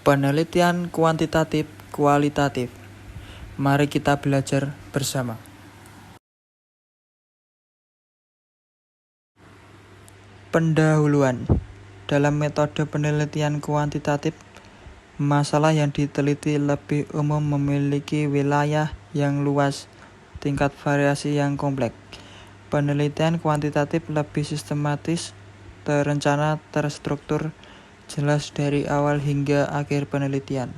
Penelitian kuantitatif kualitatif. Mari kita belajar bersama. Pendahuluan. Dalam metode penelitian kuantitatif, masalah yang diteliti lebih umum memiliki wilayah yang luas, tingkat variasi yang kompleks. Penelitian kuantitatif lebih sistematis, terencana, terstruktur, jelas dari awal hingga akhir penelitian.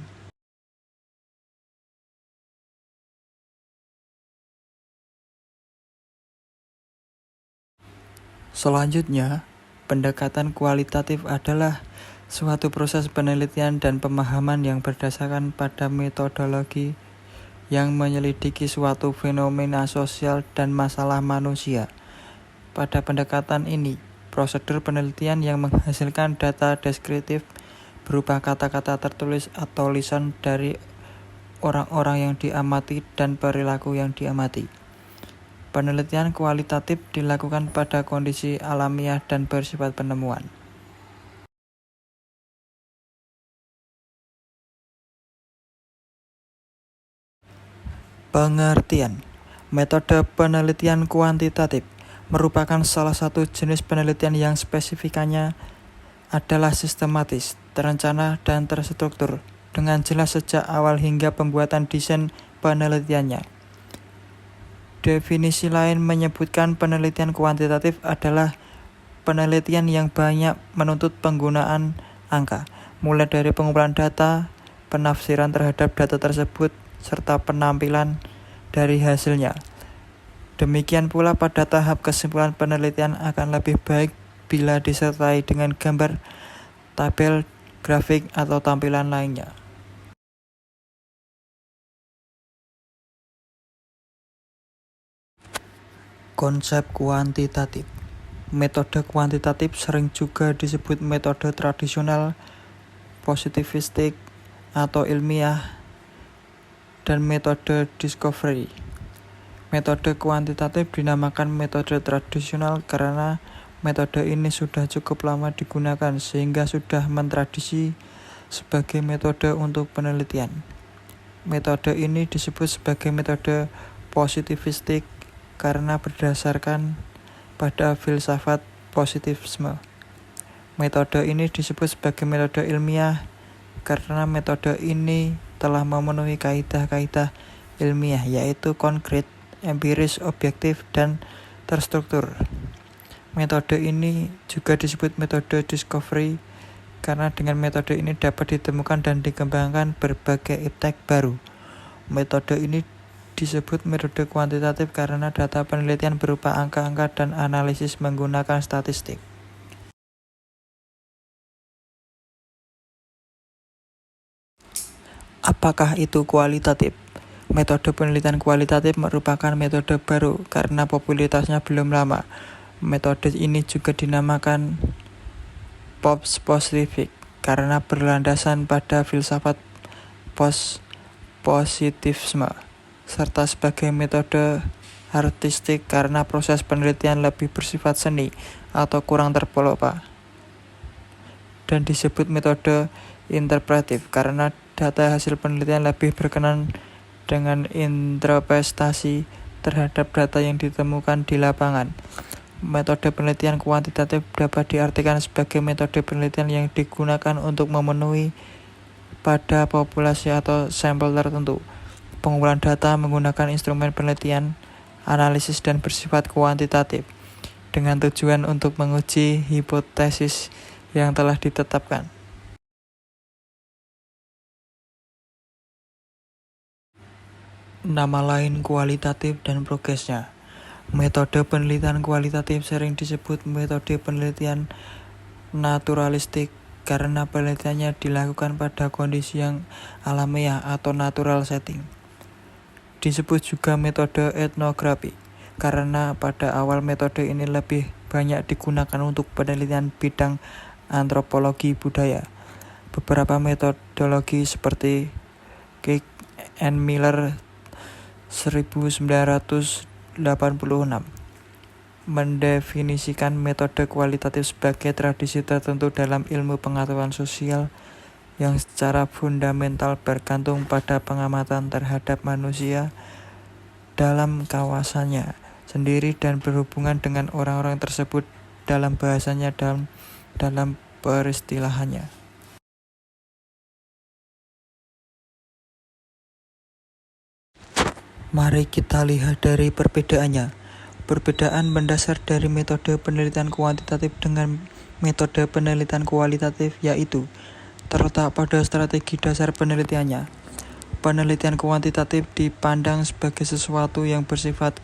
Selanjutnya, pendekatan kualitatif adalah suatu proses penelitian dan pemahaman yang berdasarkan pada metodologi yang menyelidiki suatu fenomena sosial dan masalah manusia. Pada pendekatan ini, prosedur penelitian yang menghasilkan data deskriptif berupa kata-kata tertulis atau lisan dari orang-orang yang diamati dan perilaku yang diamati. Penelitian kualitatif dilakukan pada kondisi alamiah dan bersifat penemuan. Pengertian. Metode penelitian kuantitatif merupakan salah satu jenis penelitian yang spesifikannya adalah sistematis, terencana, dan terstruktur dengan jelas sejak awal hingga pembuatan desain penelitiannya. Definisi lain menyebutkan penelitian kuantitatif adalah penelitian yang banyak menuntut penggunaan angka, mulai dari pengumpulan data, penafsiran terhadap data tersebut, serta penampilan dari hasilnya. Demikian pula pada tahap kesimpulan penelitian akan lebih baik bila disertai dengan gambar, tabel, grafik, atau tampilan lainnya. Konsep kuantitatif. Metode kuantitatif sering juga disebut metode tradisional, positivistik, atau ilmiah, dan metode discovery. Metode kuantitatif dinamakan metode tradisional karena metode ini sudah cukup lama digunakan sehingga sudah mentradisi sebagai metode untuk penelitian. Metode ini disebut sebagai metode positivistik karena berdasarkan pada filsafat positivisme. Metode ini disebut sebagai metode ilmiah karena metode ini telah memenuhi kaidah-kaidah ilmiah yaitu konkret, empiris, objektif, dan terstruktur. Metode ini juga disebut metode discovery karena dengan metode ini dapat ditemukan dan dikembangkan berbagai iptek baru. Metode ini disebut metode kuantitatif karena data penelitian berupa angka-angka dan analisis menggunakan statistik. Apakah itu kualitatif? Metode penelitian kualitatif merupakan metode baru karena popularitasnya belum lama. Metode ini juga dinamakan positivistik karena berlandasan pada filsafat positivisme, serta sebagai metode artistik karena proses penelitian lebih bersifat seni atau kurang terpelopah. Dan disebut metode interpretif karena data hasil penelitian lebih berkenan dengan interpretasi terhadap data yang ditemukan di lapangan. Metode penelitian kuantitatif dapat diartikan sebagai metode penelitian yang digunakan untuk memenuhi pada populasi atau sampel tertentu. Pengumpulan data menggunakan instrumen penelitian, analisis, dan bersifat kuantitatif dengan tujuan untuk menguji hipotesis yang telah ditetapkan. Nama lain kualitatif dan progresnya. Metode penelitian kualitatif sering disebut metode penelitian naturalistik karena penelitiannya dilakukan pada kondisi yang alamiah atau natural setting. Disebut juga metode etnografi karena pada awal metode ini lebih banyak digunakan untuk penelitian bidang antropologi budaya. Beberapa metodologi seperti Keck and Miller 1986 mendefinisikan metode kualitatif sebagai tradisi tertentu dalam ilmu pengetahuan sosial yang secara fundamental bergantung pada pengamatan terhadap manusia dalam kawasannya sendiri dan berhubungan dengan orang-orang tersebut dalam bahasanya dan dalam peristilahannya. Mari kita lihat dari perbedaannya. Perbedaan mendasar dari metode penelitian kuantitatif dengan metode penelitian kualitatif yaitu terletak pada strategi dasar penelitiannya. Penelitian kuantitatif dipandang sebagai sesuatu yang bersifat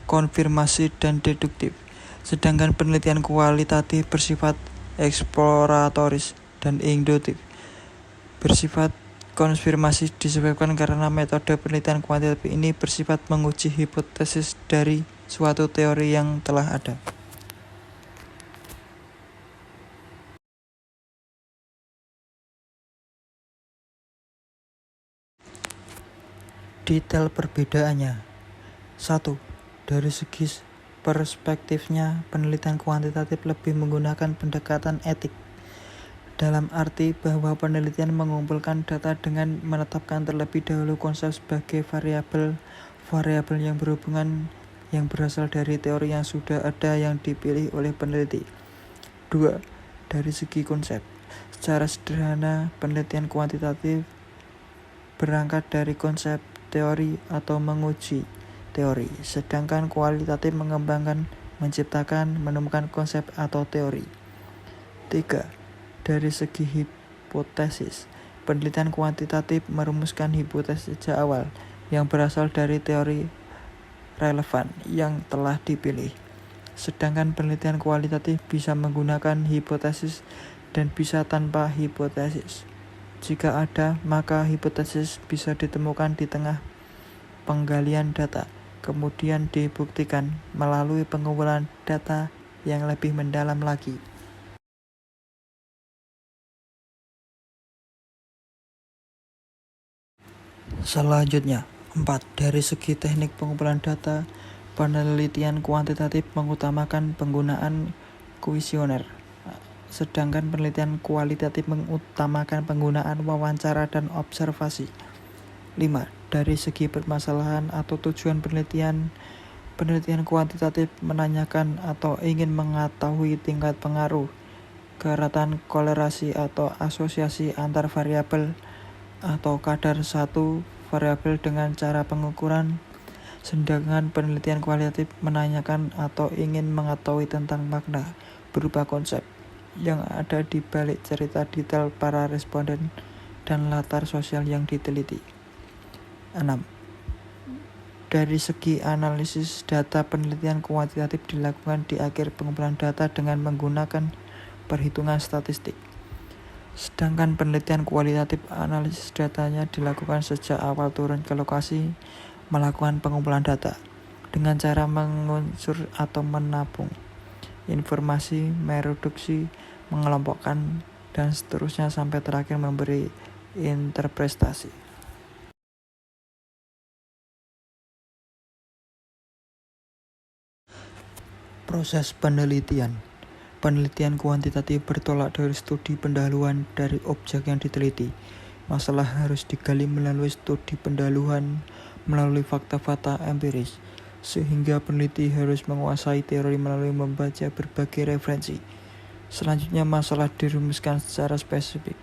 konfirmasi dan deduktif, sedangkan penelitian kualitatif bersifat eksploratoris dan induktif. Bersifat konfirmasi disebabkan karena metode penelitian kuantitatif ini bersifat menguji hipotesis dari suatu teori yang telah ada. Detail perbedaannya. 1. Dari segi perspektifnya, penelitian kuantitatif lebih menggunakan pendekatan etik. Dalam arti bahwa penelitian mengumpulkan data dengan menetapkan terlebih dahulu konsep sebagai variabel yang berhubungan yang berasal dari teori yang sudah ada yang dipilih oleh peneliti. 2. Dari segi konsep. Secara sederhana, penelitian kuantitatif berangkat dari konsep teori atau menguji teori, sedangkan kualitatif mengembangkan, menciptakan, menemukan konsep atau teori. 3. Dari segi hipotesis, penelitian kuantitatif merumuskan hipotesis sejak awal yang berasal dari teori relevan yang telah dipilih, sedangkan penelitian kualitatif bisa menggunakan hipotesis dan bisa tanpa hipotesis. Jika ada, maka hipotesis bisa ditemukan di tengah penggalian data, kemudian dibuktikan melalui pengumpulan data yang lebih mendalam lagi. Selanjutnya, 4. Dari segi teknik pengumpulan data, penelitian kuantitatif mengutamakan penggunaan kuesioner, sedangkan penelitian kualitatif mengutamakan penggunaan wawancara dan observasi. 5. Dari segi permasalahan atau tujuan penelitian kuantitatif menanyakan atau ingin mengetahui tingkat pengaruh, keratan korelasi atau asosiasi antar variabel atau kadar satu variabel dengan cara pengukuran, sedangkan penelitian kualitatif menanyakan atau ingin mengetahui tentang makna berupa konsep yang ada di balik cerita detail para responden dan latar sosial yang diteliti. 6. Dari segi analisis data, penelitian kuantitatif dilakukan di akhir pengumpulan data dengan menggunakan perhitungan statistik. Sedangkan penelitian kualitatif analisis datanya dilakukan sejak awal turun ke lokasi melakukan pengumpulan data dengan cara mengunsur atau menabung informasi, mereduksi, mengelompokkan, dan seterusnya sampai terakhir memberi interpretasi. Proses penelitian. Penelitian kuantitatif bertolak dari studi pendahuluan dari objek yang diteliti. Masalah harus digali melalui studi pendahuluan melalui fakta-fakta empiris, sehingga peneliti harus menguasai teori melalui membaca berbagai referensi. Selanjutnya, masalah dirumuskan secara spesifik.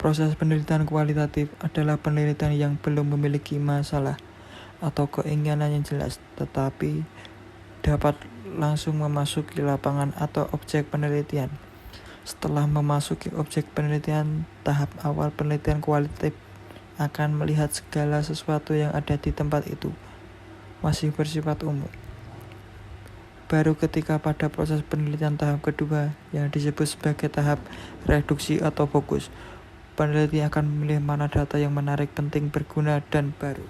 Proses penelitian kualitatif adalah penelitian yang belum memiliki masalah atau keinginan yang jelas, tetapi dapat langsung memasuki lapangan atau objek penelitian. Setelah memasuki objek penelitian, tahap awal penelitian kualitatif akan melihat segala sesuatu yang ada di tempat itu masih bersifat umum. Baru ketika pada proses penelitian tahap kedua yang disebut sebagai tahap reduksi atau fokus, peneliti akan memilih mana data yang menarik, penting, berguna, dan baru.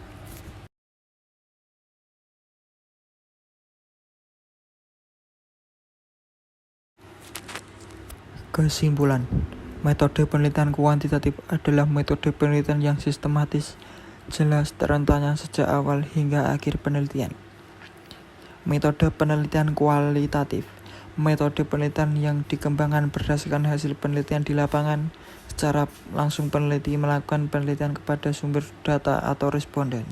Kesimpulan, metode penelitian kuantitatif adalah metode penelitian yang sistematis, jelas, terencana sejak awal hingga akhir penelitian. Metode penelitian kualitatif, metode penelitian yang dikembangkan berdasarkan hasil penelitian di lapangan, Secara langsung peneliti melakukan penelitian kepada sumber data atau responden.